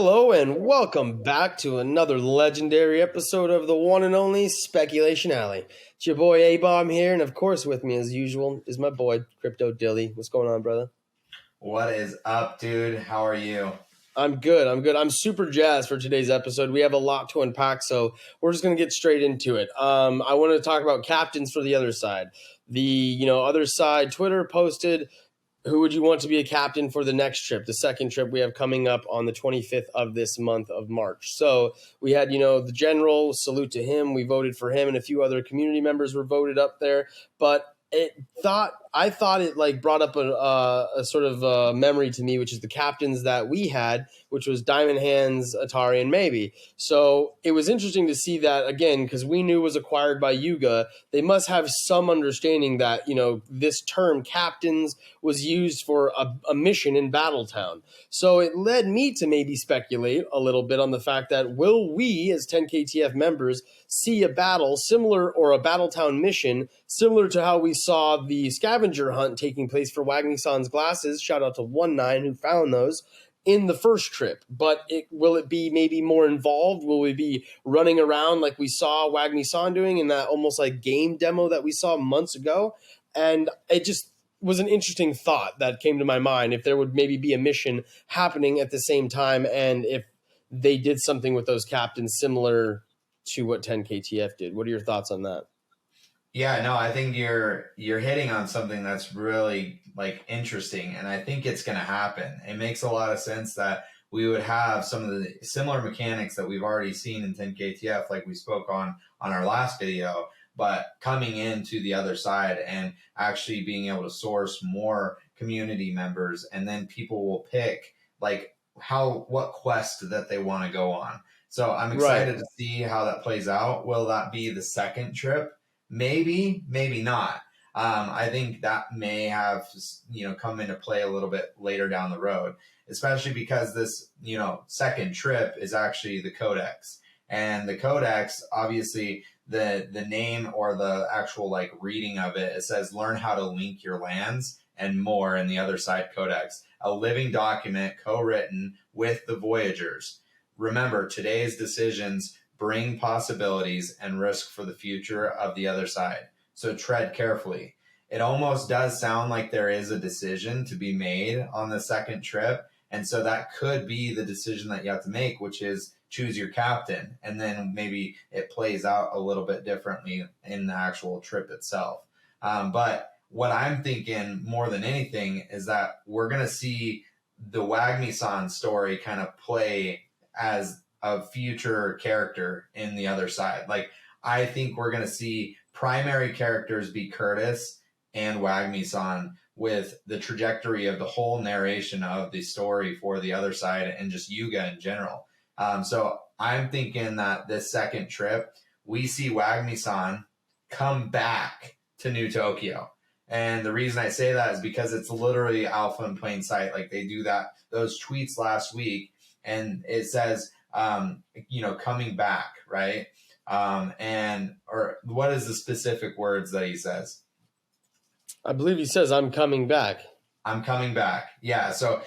Hello and welcome back to another legendary episode of the one and only Speculation Alley. It's your boy A-Bomb here, and of course with me as usual is my boy Crypto Dilly. What's going on, brother? What is up, dude? How are you? I'm good. I'm super jazzed for today's episode. We have a lot to unpack, so we're just going to get straight into it. I wanted to talk about captains for the other side. The other side Twitter posted, who would you want to be a captain for the next trip, the second trip we have coming up on the 25th of this month of March? So we had, the general, salute to him. We voted for him, and a few other community members were voted up there. But I thought it like brought up a sort of memory to me, which is the captains that we had, which was Diamond Hands, Atari, and Maybe. So it was interesting to see that again, because we knew it was acquired by Yuga. They must have some understanding that, this term captains was used for a mission in Battletown. So it led me to maybe speculate a little bit on the fact that will we as 10KTF members see a battle similar or a Battletown mission similar to how we saw the scavenger hunt taking place for Wagmi-san's glasses. Shout out to 19 who found those in the first trip. But will it be maybe more involved? Will we be running around like we saw Wagmi-san doing in that almost like game demo that we saw months ago? And it just was an interesting thought that came to my mind, if there would maybe be a mission happening at the same time, and if they did something with those captains similar to what 10KTF did. What are your thoughts on that? Yeah, no, I think you're hitting on something that's really like interesting, and I think it's going to happen. It makes a lot of sense that we would have some of the similar mechanics that we've already seen in 10KTF, like we spoke on our last video, but coming into the other side and actually being able to source more community members, and then people will pick like what quest that they want to go on. So I'm excited to see how that plays out. Will that be the second trip? Maybe, maybe not. I think that may have, come into play a little bit later down the road, especially because this, second trip is actually the Codex. And the Codex, obviously, the name or the actual like reading of it, it says learn how to link your lands and more in the other side Codex, a living document co-written with the Voyagers. Remember, today's decisions bring possibilities and risk for the future of the other side. So tread carefully. It almost does sound like there is a decision to be made on the second trip. And so that could be the decision that you have to make, which is choose your captain. And then maybe it plays out a little bit differently in the actual trip itself. But what I'm thinking more than anything is that we're going to see the Wagmi-san story kind of play as a future character in the other side. Like, I think we're going to see primary characters be Curtis and Wagmi-san, with the trajectory of the whole narration of the story for the other side and just Yuga in general. So I'm thinking that this second trip, we see Wagmi-san come back to New Tokyo. And the reason I say that is because it's literally alpha in plain sight. Like, they do those tweets last week, and it says, coming back, right? Or what is the specific words that he says? I believe he says, I'm coming back. I'm coming back. Yeah. So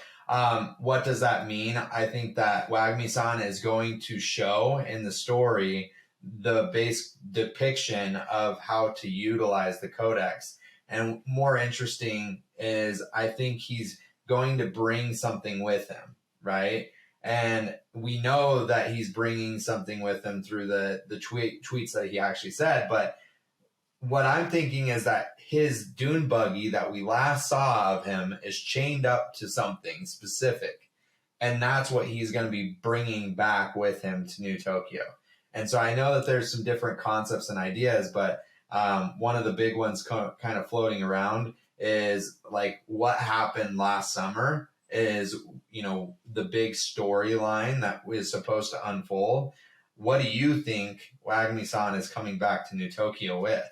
what does that mean? I think that Wagmi-san is going to show in the story the base depiction of how to utilize the Codex. And more interesting is I think he's going to bring something with him, right? And we know that he's bringing something with him through the tweets that he actually said. But what I'm thinking is that his dune buggy that we last saw of him is chained up to something specific. And that's what he's going to be bringing back with him to New Tokyo. And so I know that there's some different concepts and ideas, but one of the big ones kind of floating around is like what happened last summer is, the big storyline that is supposed to unfold. What do you think Wagmi-san is coming back to New Tokyo with?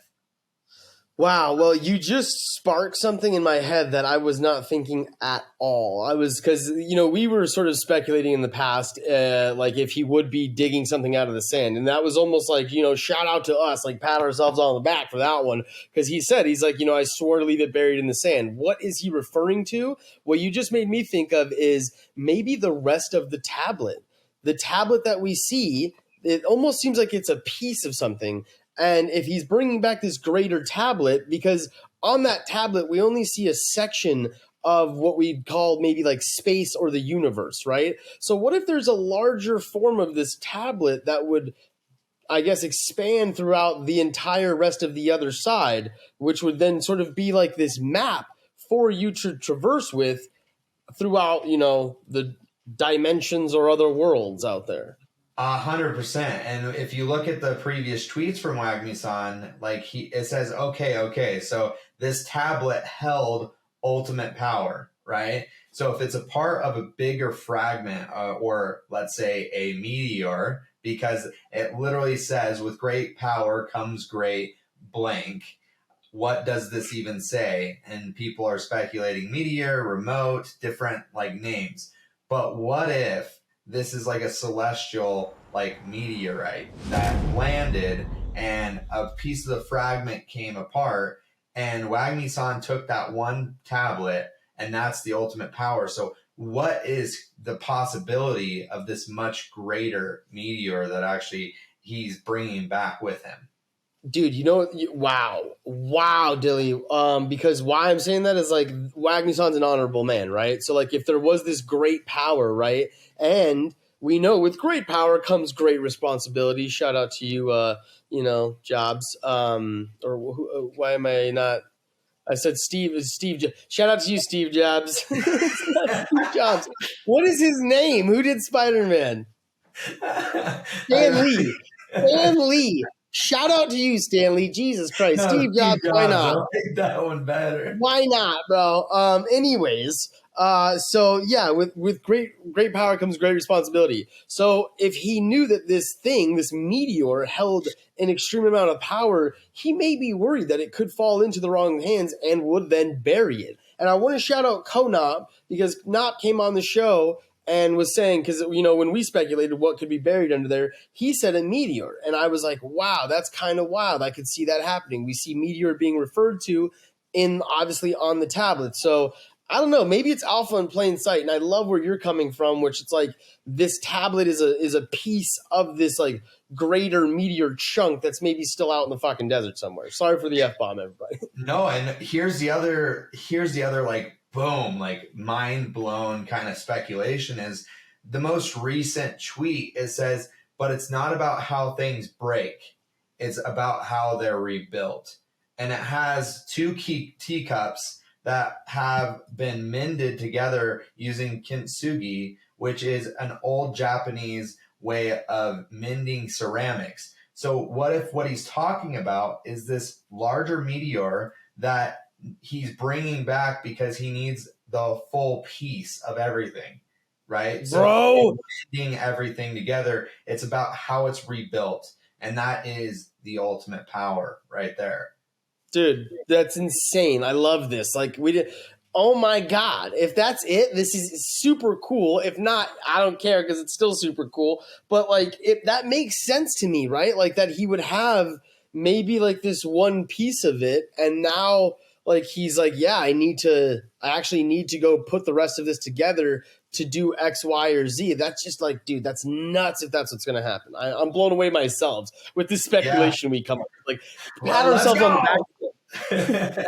Wow. Well, you just sparked something in my head that I was not thinking at all. Because we were sort of speculating in the past, like if he would be digging something out of the sand. And that was almost like, shout out to us, like pat ourselves on the back for that one. Because he's like, I swore to leave it buried in the sand. What is he referring to? What you just made me think of is maybe the rest of the tablet. the tablet that we see, it almost seems like it's a piece of something. And if he's bringing back this greater tablet, because on that tablet, we only see a section of what we'd call maybe like space or the universe, right? So what if there's a larger form of this tablet that would, I guess, expand throughout the entire rest of the other side, which would then sort of be like this map for you to traverse with throughout, the dimensions or other worlds out there. 100%. And if you look at the previous tweets from Wagmi-san, like it says, okay, so this tablet held ultimate power, right? So if it's a part of a bigger fragment, or let's say a meteor, because it literally says with great power comes great blank. What does this even say? And people are speculating meteor, remote, different like names. But what if this is like a celestial like meteorite that landed and a piece of the fragment came apart, and Wagmi-san took that one tablet and that's the ultimate power. So what is the possibility of this much greater meteor that actually he's bringing back with him? Dude, wow, Dilly. Because why I'm saying that is like Wagmi-san's an honorable man, right? So like if there was this great power, right, and we know with great power comes great responsibility. Shout out to you, Jobs. Why am I not? I said Steve. Shout out to you, Steve Jobs. Steve Jobs. What is his name? Who did Spider-Man? Stan Lee. Stan Lee. Shout out to you, Stanley. Jesus Christ. No, Steve Jobs, why not? I'll take that one better. Why not, bro? Anyways, so yeah, with great power comes great responsibility. So if he knew that this meteor, held an extreme amount of power, he may be worried that it could fall into the wrong hands and would then bury it. And I want to shout out Konop, because Nop came on the show and was saying, because, when we speculated what could be buried under there, he said a meteor. And I was like, wow, that's kind of wild. I could see that happening. We see meteor being referred to obviously on the tablet. So I don't know, maybe it's alpha in plain sight. And I love where you're coming from, which it's like this tablet is a piece of this like greater meteor chunk that's maybe still out in the fucking desert somewhere. Sorry for the F-bomb, everybody. No, and here's the other like boom, like mind blown kind of speculation is the most recent tweet. It says, but it's not about how things break. It's about how they're rebuilt. And it has two key teacups that have been mended together using Kintsugi, which is an old Japanese way of mending ceramics. So what if what he's talking about is this larger meteor that he's bringing back because he needs the full piece of everything, right? Bro, so mending everything together, it's about how it's rebuilt, and that is the ultimate power right there. Dude, that's insane. I love this. Like oh my God, if that's it, this is super cool. If not, I don't care, because it's still super cool. But like, that makes sense to me, right? Like that he would have maybe like this one piece of it, and now like he's like, yeah, I actually need to go put the rest of this together to do X, Y, or Z. That's just like, dude, that's nuts if that's what's going to happen. I'm blown away myself with this speculation we come up with. Like, pat ourselves on the back.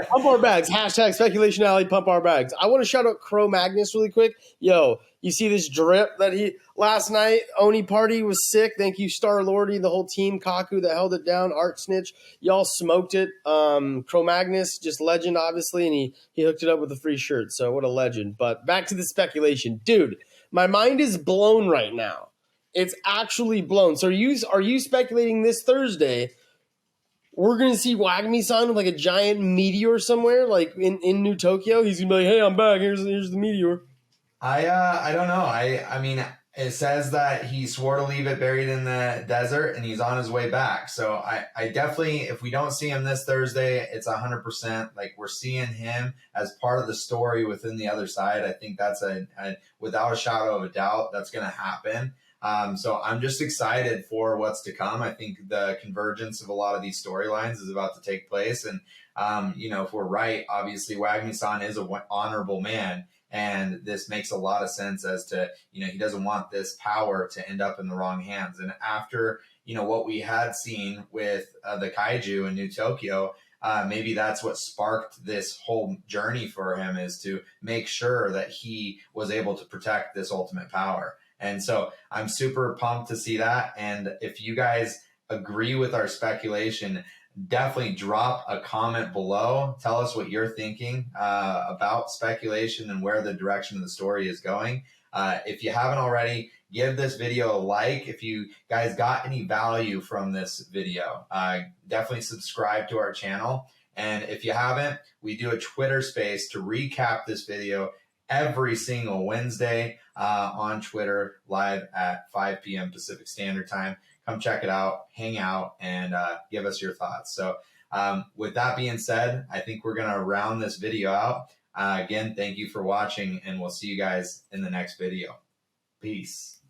Pump our bags. Hashtag speculation alley, pump our bags. I want to shout out Crow Magnus really quick. Yo, you see this drip that last night, Oni Party was sick. Thank you, Star Lordy, the whole team, Kaku that held it down, Art Snitch. Y'all smoked it. Crow Magnus, just legend, obviously, and he hooked it up with a free shirt. So what a legend. But back to the speculation. Dude, my mind is blown right now. It's actually blown. So are you speculating this Thursday we're going to see Wagmi-san with like a giant meteor somewhere, like in New Tokyo? He's going to be like, hey, I'm back. Here's the meteor. I don't know. I mean, it says that he swore to leave it buried in the desert and he's on his way back. So I definitely, if we don't see him this Thursday, it's 100%. Like, we're seeing him as part of the story within the other side. I think that's without a shadow of a doubt, that's going to happen. So I'm just excited for what's to come. I think the convergence of a lot of these storylines is about to take place. And, if we're right, obviously Wagmi-san is an honorable man. And this makes a lot of sense as to, he doesn't want this power to end up in the wrong hands. And after, what we had seen with the Kaiju in New Tokyo, maybe that's what sparked this whole journey for him, is to make sure that he was able to protect this ultimate power. And so I'm super pumped to see that. And if you guys agree with our speculation, definitely drop a comment below. Tell us what you're thinking about speculation and where the direction of the story is going. If you haven't already, give this video a like. If you guys got any value from this video, definitely subscribe to our channel. And if you haven't, we do a Twitter space to recap this video every single Wednesday on Twitter, live at 5 p.m. Pacific Standard Time. Come check it out, hang out, and give us your thoughts. So with that being said, I think we're going to round this video out. Again, thank you for watching, and we'll see you guys in the next video. Peace.